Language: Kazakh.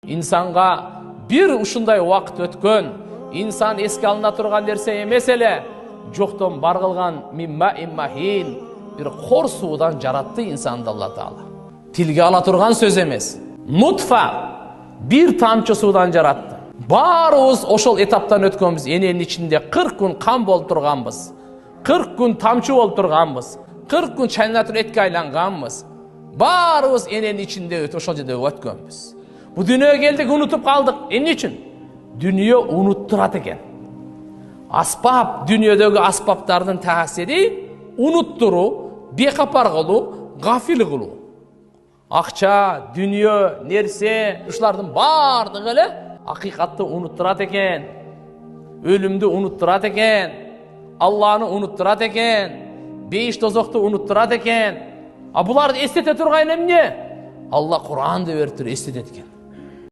İnsanға bir ушундай убакыт өткөн, инсан эске алына турган нерсе эмес эле, жоктон бар кылган мимма иммахин, bir кор суудан жаратты инсанды Алла Таала. Тилге ала турган сөз эмес. Нутфа bir тамчы суудан жаратты. Баарыбыз ошол этаптан өткөнбүз. Эненин ичинде 40 күн кан болуп турганбыз. 40 күн тамчы болуп турганбыз. 40 күн чайнатып этке айланганбыз. Баарыбыз эненин ичинде ошол жерде өткөнбүз. Bu dünyaya geldik, unutup kaldık. Niçin? Dünya unutturat eken. Asbab, dünyadagi asbablarning ta'siri unutturu, bekapar kılu, gafil kılu. Akça, dünya, nerse, uşlardan bardığı ele hakikatı unutturat eken. Ölümdü unutturat eken. Allah'ını unutturat eken. Beş tozoktu unutturat eken. Bulardı estete turgayın emne? Allah Kur'an'da vertir estet etken.